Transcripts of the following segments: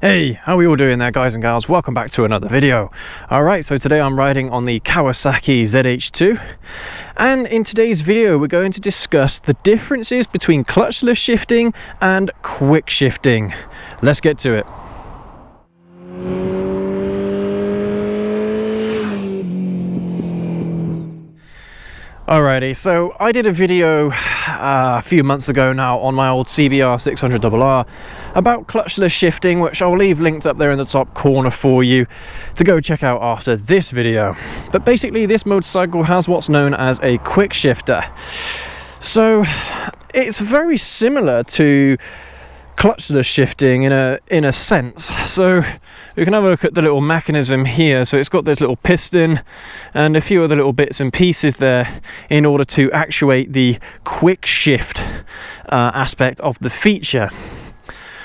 Hey, how are we all doing there, guys and gals? Welcome back to another video. Alright, so today I'm riding on the Kawasaki ZH2, and in today's video we're going to discuss the differences between clutchless shifting and quick shifting. Let's get to it. Alrighty, so I did a video a few months ago now on my old CBR 600RR about clutchless shifting, which I'll leave linked up there in the top corner for you to go check out after this video. But basically this motorcycle has what's known as a quick shifter. So it's very similar to clutchless shifting in a sense. So we can have a look at the little mechanism here. So it's got this little piston and a few other little bits and pieces there in order to actuate the quick shift aspect of the feature.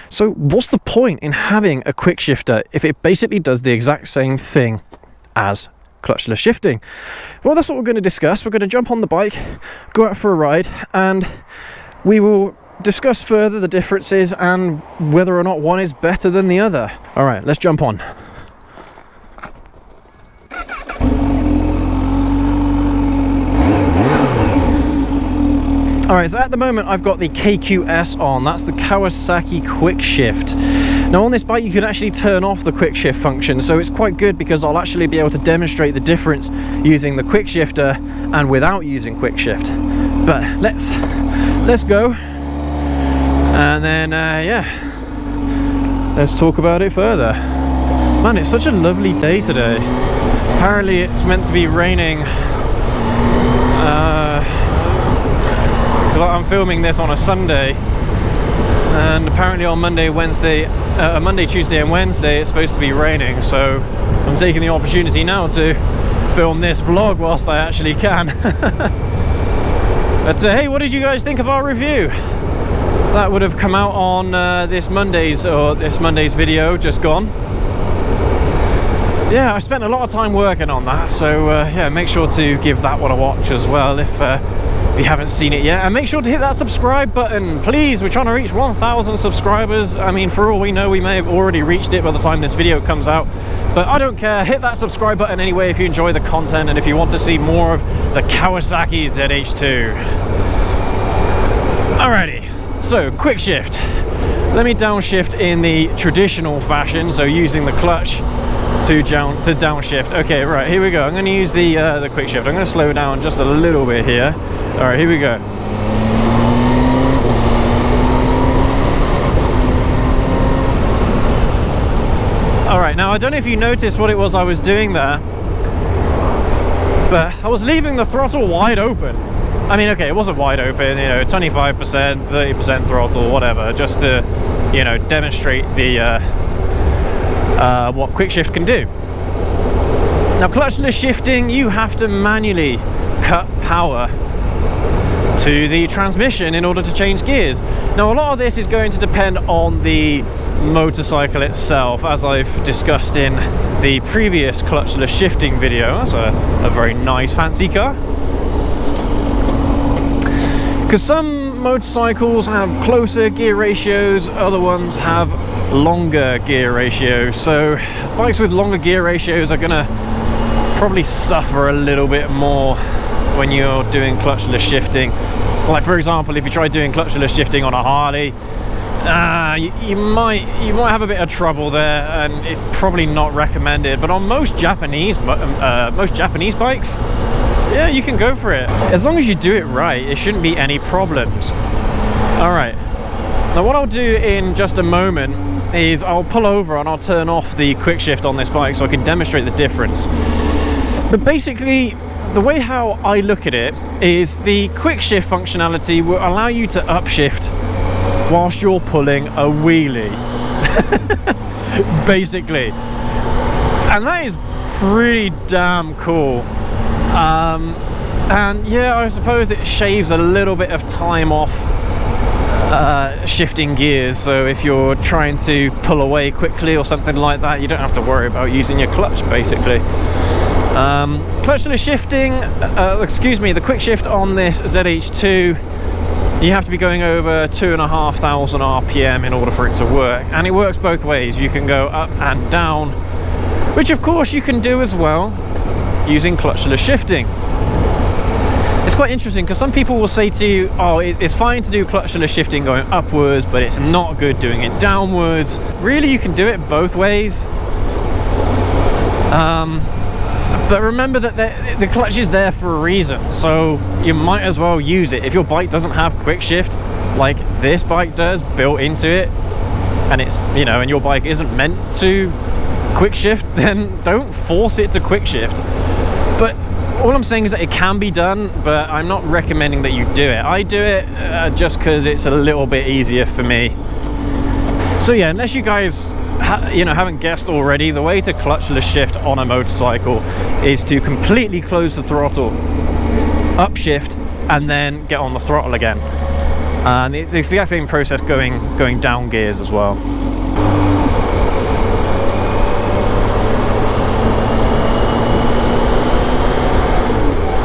So what's the point in having a quick shifter if it basically does the exact same thing as clutchless shifting? Well, that's what we're going to discuss. We're going to jump on the bike, go out for a ride, and we will discuss further the differences and whether or not one is better than the other. All right, let's jump on. All right, so at the moment I've got the KQS on. That's the Kawasaki quick shift. Now on this bike you can actually turn off the quick shift function, so it's quite good because I'll actually be able to demonstrate the difference using the quick shifter and without using quick shift. But let's go. And then, yeah, let's talk about it further. Man, it's such a lovely day today. Apparently it's meant to be raining. Because I'm filming this on a Sunday. And apparently on Monday, Tuesday and Wednesday it's supposed to be raining. So I'm taking the opportunity now to film this vlog whilst I actually can. But hey, what did you guys think of our review? That would have come out on this Monday's video just gone. Yeah, I spent a lot of time working on that, so yeah, make sure to give that one a watch as well if you haven't seen it yet, and make sure to hit that subscribe button, please. We're trying to reach 1,000 subscribers. I mean, for all we know, we may have already reached it by the time this video comes out, but I don't care. Hit that subscribe button anyway if you enjoy the content and if you want to see more of the Kawasaki ZH2. Alrighty. So, quick shift. Let me downshift in the traditional fashion, so using the clutch to downshift. Okay, right, here we go. I'm going to use the quick shift. I'm going to slow down just a little bit here. All right, here we go. All right, now I don't know if you noticed what it was I was doing there, but I was leaving the throttle wide open. I mean, okay, it wasn't wide open, you know, 25%, 30% throttle, whatever, just to, you know, demonstrate the what quick shift can do. Now, clutchless shifting, you have to manually cut power to the transmission in order to change gears. Now, a lot of this is going to depend on the motorcycle itself, as I've discussed in the previous clutchless shifting video. That's a very nice, fancy car. Because some motorcycles have closer gear ratios, other ones have longer gear ratios. So bikes with longer gear ratios are gonna probably suffer a little bit more when you're doing clutchless shifting. Like, for example, if you try doing clutchless shifting on a Harley, you might have a bit of trouble there, and it's probably not recommended. But on most Japanese bikes, yeah, you can go for it. As long as you do it right, it shouldn't be any problems. All right. Now what I'll do in just a moment is I'll pull over and I'll turn off the quick shift on this bike so I can demonstrate the difference. But basically, the way how I look at it is the quick shift functionality will allow you to upshift whilst you're pulling a wheelie. Basically. And that is pretty damn cool. And yeah, I suppose it shaves a little bit of time off shifting gears, so if you're trying to pull away quickly or something like that, you don't have to worry about using your clutch, basically. Clutchless shifting, the quick shift on this ZH2 you have to be going over 2,500 RPM in order for it to work, and it works both ways. You can go up and down, which of course you can do as well using clutchless shifting. It's quite interesting because some people will say to you, oh, it's fine to do clutchless shifting going upwards, but it's not good doing it downwards. Really, you can do it both ways. But remember that the clutch is there for a reason, so you might as well use it. If your bike doesn't have quick shift like this bike does built into it, and it's, you know, and your bike isn't meant to quick shift, then don't force it to quick shift. But all I'm saying is that it can be done, but I'm not recommending that you do it. I do it just because it's a little bit easier for me. So yeah, unless you guys haven't guessed already, the way to clutchless shift on a motorcycle is to completely close the throttle, upshift, and then get on the throttle again. And it's the exact same process going down gears as well.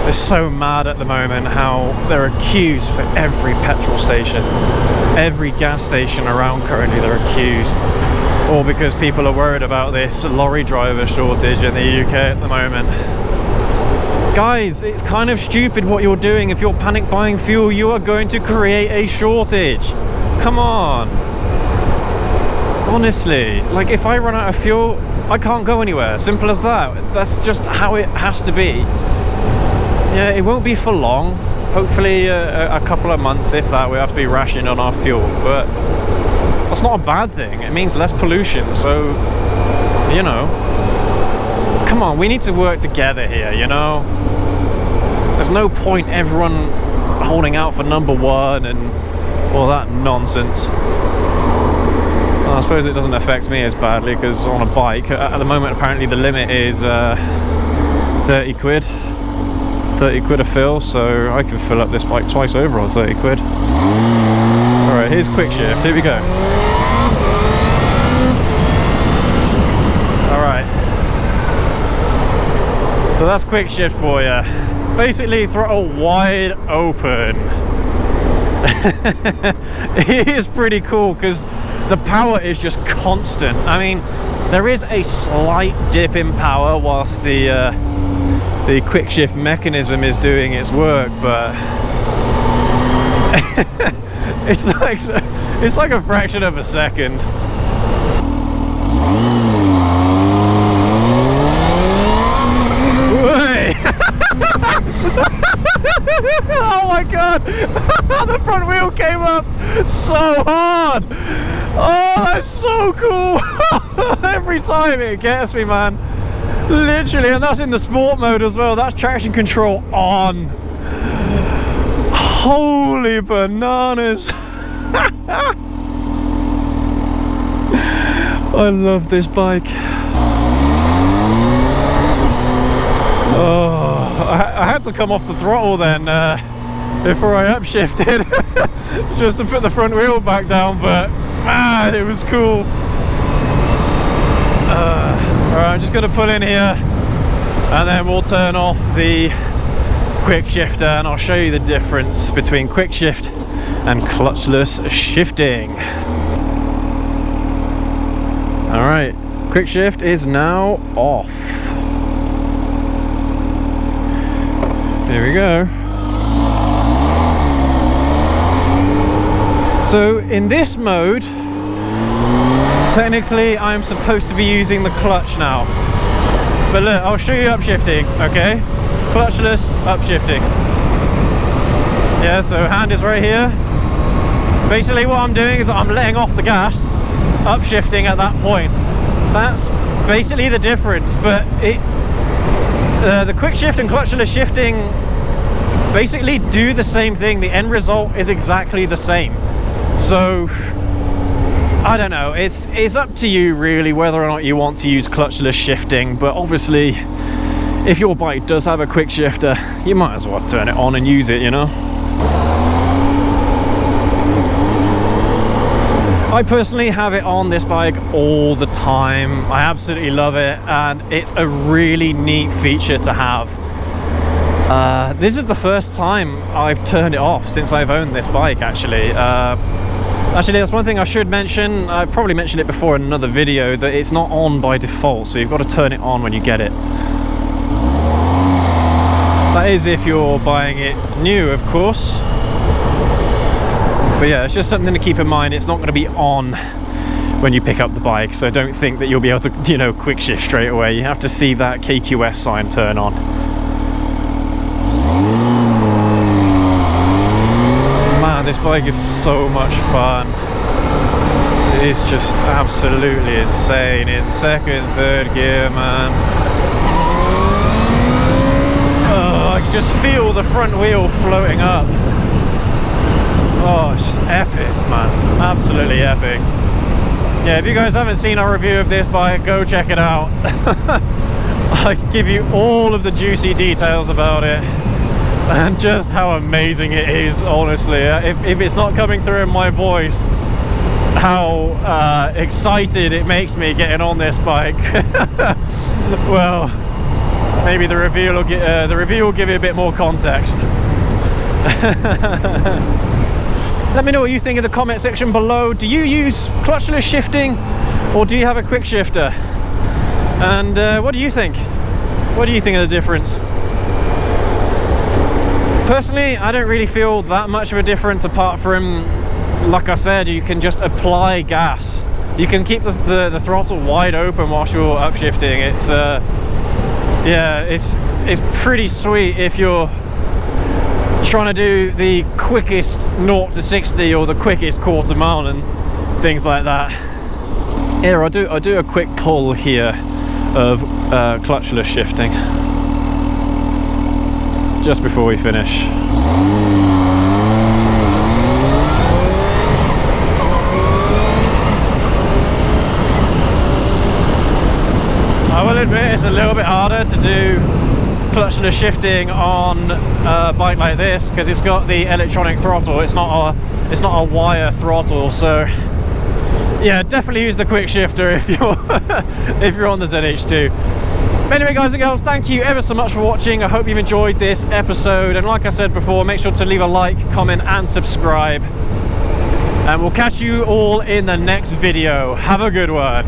They're so mad at the moment how there are queues for every petrol station, every gas station around currently there are queues, all because people are worried about this lorry driver shortage in the UK at the moment. Guys, it's kind of stupid what you're doing. If you're panic buying fuel, you are going to create a shortage. Come on. Honestly, like if I run out of fuel, I can't go anywhere. Simple as that. That's just how it has to be. Yeah, it won't be for long. Hopefully a couple of months, if that. We have to be rationing on our fuel, but that's not a bad thing. It means less pollution, so, you know, come on, we need to work together here, you know? There's no point everyone holding out for number one and all that nonsense. Well, I suppose it doesn't affect me as badly because on a bike, at the moment apparently the limit is 30 quid. 30 quid a fill, so I can fill up this bike twice over on 30 quid. Alright, here's quick shift, here we go. Alright. So that's quick shift for you. Basically throttle wide open. It is pretty cool because the power is just constant. I mean, there is a slight dip in power whilst the quick shift mechanism is doing its work, but it's like a fraction of a second. Oh my god! The front wheel came up so hard! Oh, that's so cool! Every time it gets me, man. Literally, and that's in the sport mode as well. That's traction control on. Holy bananas. I love this bike. Oh, I had to come off the throttle then before I upshifted just to put the front wheel back down, but man, it was cool. Alright, I'm just going to pull in here and then we'll turn off the quick shifter and I'll show you the difference between quick shift and clutchless shifting. Alright, quick shift is now off. Here we go. So in this mode, technically I'm supposed to be using the clutch now, but look, I'll show you upshifting, okay? Clutchless upshifting. Yeah, so hand is right here. Basically what I'm doing is I'm letting off the gas, upshifting at that point. That's basically the difference, but the quick shift and clutchless shifting basically do the same thing. The end result is exactly the same. So I don't know, it's up to you really whether or not you want to use clutchless shifting, but obviously if your bike does have a quick shifter, you might as well turn it on and use it, you know. I personally have it on this bike all the time. I absolutely love it, and it's a really neat feature to have. This is the first time I've turned it off since I've owned this bike, actually. Actually, that's one thing I should mention. I probably mentioned it before in another video, that it's not on by default, so you've got to turn it on when you get it. That is if you're buying it new, of course. But yeah, it's just something to keep in mind. It's not going to be on when you pick up the bike, so don't think that you'll be able to, you know, quick shift straight away. You have to see that KQS sign turn on. Man, this bike is so much fun. It is just absolutely insane in second, third gear, man. Oh, I can just feel the front wheel floating up. Oh, it's just epic, man. Absolutely epic. Yeah, if you guys haven't seen our review of this bike, go check it out. I give you all of the juicy details about it and just how amazing it is, honestly. If it's not coming through in my voice, how excited it makes me getting on this bike. Well, maybe the review will give you a bit more context. Let me know what you think in the comment section below. Do you use clutchless shifting, or do you have a quick shifter? And what do you think? What do you think of the difference? Personally, I don't really feel that much of a difference, apart from, like I said, you can just apply gas. You can keep the throttle wide open whilst you're upshifting. It's yeah, it's pretty sweet if you're trying to do the quickest 0 to 60 or the quickest quarter mile and things like that. Here, I do a quick pull here of clutchless shifting just before we finish. I will admit it's a little bit harder to do clutchless shifting on a bike like this because it's got the electronic throttle. It's not a wire throttle, so yeah, definitely use the quick shifter if you're if you're on the ZH2. But anyway, guys and girls, thank you ever so much for watching. I hope you've enjoyed this episode, and like I said before, make sure to leave a like, comment and subscribe, and we'll catch you all in the next video. Have a good one.